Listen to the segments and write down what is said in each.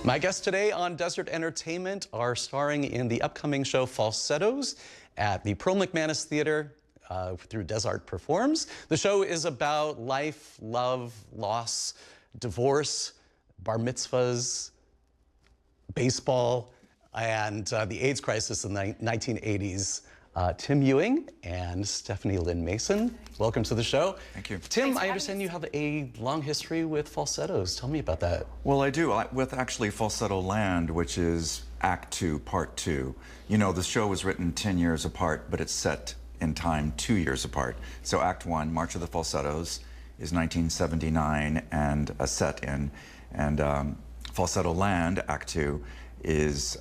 My guests today on Desert Entertainment are starring in the upcoming show Falsettos at the Pearl McManus Theater through Dezart Performs. The show is about life, love, loss, divorce, bar mitzvahs, baseball, and the AIDS crisis in the 1980s. Tim Ewing and Stephanie Lynne Mason, welcome to the show. Thank you. Tim, I understand you have a long history with falsettos. Tell me about that. Well, I do, with actually Falsetto Land, which is Act 2, Part 2. You know, the show was written 10 years apart, but it's set in time 2 years apart. So Act 1, March of the Falsettos, is 1979 and set in, and Falsetto Land, Act 2, is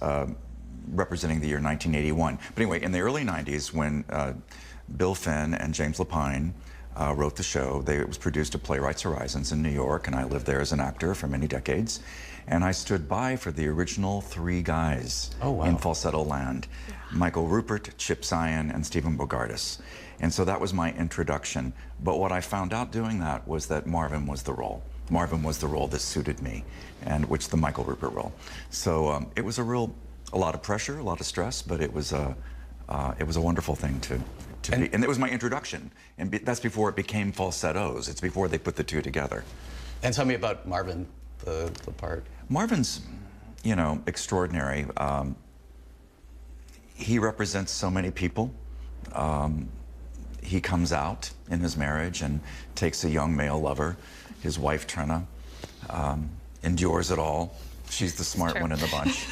representing the year 1981. But anyway, in the early 90s, when Bill Finn and James Lapine wrote the show, it was produced at Playwrights Horizons in New York, and I lived there as an actor for many decades. And I stood by for the original 3 guys in Falsetto Land. Michael Rupert, Chip Zien, and Stephen Bogardus. And so that was my introduction. But what I found out doing that was that Marvin was the role. Marvin was the role that suited me, and which the Michael Rupert role. So it was a lot of pressure, a lot of stress, but it was a wonderful thing to be, and it was my introduction, and that's before it became Falsettos. It's before they put the two together. And tell me about Marvin, the part. Marvin's, you know, extraordinary. He represents so many people. He comes out in his marriage and takes a young male lover, his wife Trina, endures it all. She's the smart one in the bunch.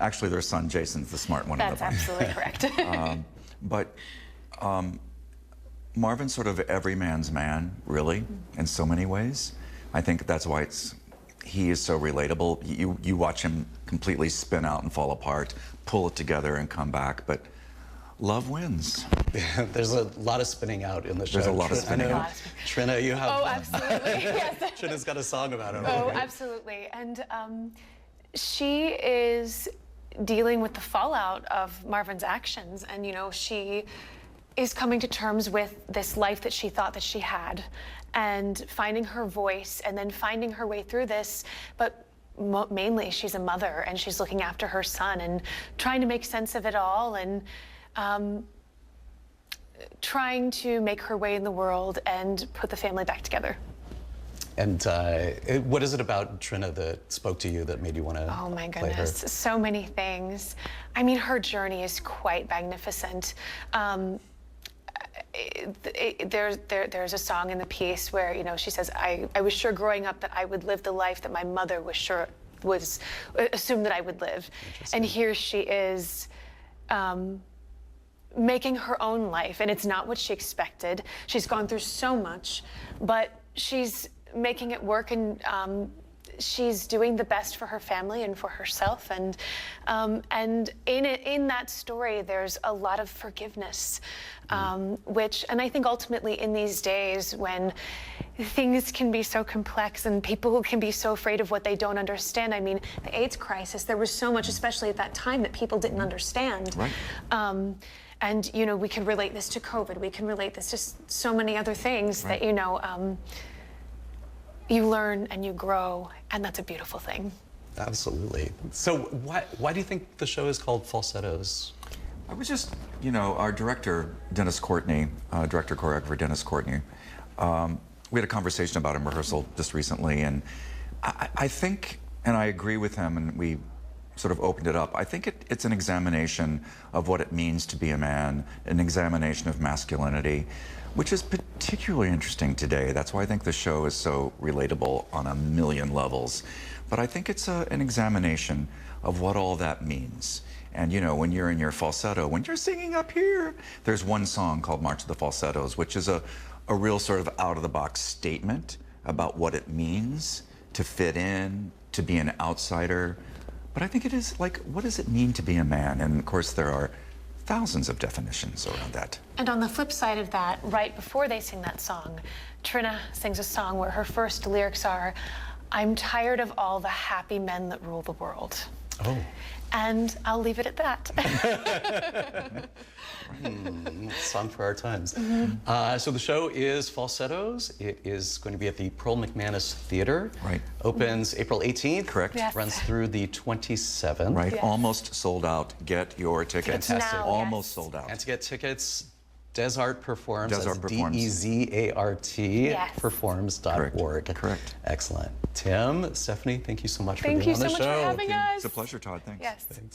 Actually, their son Jason's the smart one in the bunch. That's absolutely correct. But Marvin's sort of every man's man, really, in so many ways. I think that's why he is so relatable. You watch him completely spin out and fall apart, pull it together and come back, but love wins. There's a lot of spinning out in the show. There's a lot of spinning out. Trina, you have... Oh, absolutely. Yes. Trina's got a song about it. Oh, absolutely. And she is dealing with the fallout of Marvin's actions. And, you know, she is coming to terms with this life that she thought that she had and finding her voice and then finding her way through this. But mainly, she's a mother and she's looking after her son and trying to make sense of it all and trying to make her way in the world and put the family back together. And what is it about Trina that spoke to you that made you want to Oh my play goodness, her? So many things. I mean, her journey is quite magnificent. There's a song in the piece where, you know, she says, I was sure growing up that I would live the life that my mother was assumed that I would live. And here she is making her own life, and it's not what she expected. She's gone through so much, but she's making it work, and she's doing the best for her family and for herself. And in that story, there's a lot of forgiveness, and I think ultimately in these days when things can be so complex and people can be so afraid of what they don't understand. I mean, the AIDS crisis, there was so much, especially at that time, that people didn't understand. Right. And, you know, we can relate this to COVID. We can relate this to so many other things that, you know, you learn and you grow, and that's a beautiful thing. Absolutely. So why do you think the show is called Falsettos? I was just, you know, our director, Dennis Courtney, director-choreographer Dennis Courtney, we had a conversation about in rehearsal just recently, and I think, and I agree with him, and we sort of opened it up. I think it's an examination of what it means to be a man, an examination of masculinity, which is particularly interesting today. That's why I think the show is so relatable on a million levels. But I think it's an examination of what all that means. And you know, when you're in your falsetto, when you're singing up here, there's one song called March of the Falsettos, which is a real sort of out-of-the-box statement about what it means to fit in, to be an outsider. But I think it is like, what does it mean to be a man? And of course, there are thousands of definitions around that. And on the flip side of that, right before they sing that song, Trina sings a song where her first lyrics are, "I'm tired of all the happy men that rule the world." Oh. And I'll leave it at that. Song for our times. So the show is Falsettos. It is going to be at the Pearl McManus Theater. Right. Opens April 18th. Correct. Yes. Runs through the 27th. Right, Yes. almost sold out. Get your tickets. Fantastic. Now, Almost yes. sold out. And to get tickets, Dezart Performs. Dezart Performs. Dezart Yes. Performs.org. Correct. Excellent. Tim, Stephanie, thank you so much for Thank being you on the so much show. for having us. It's a pleasure, Todd. Thanks. Yes. Thanks.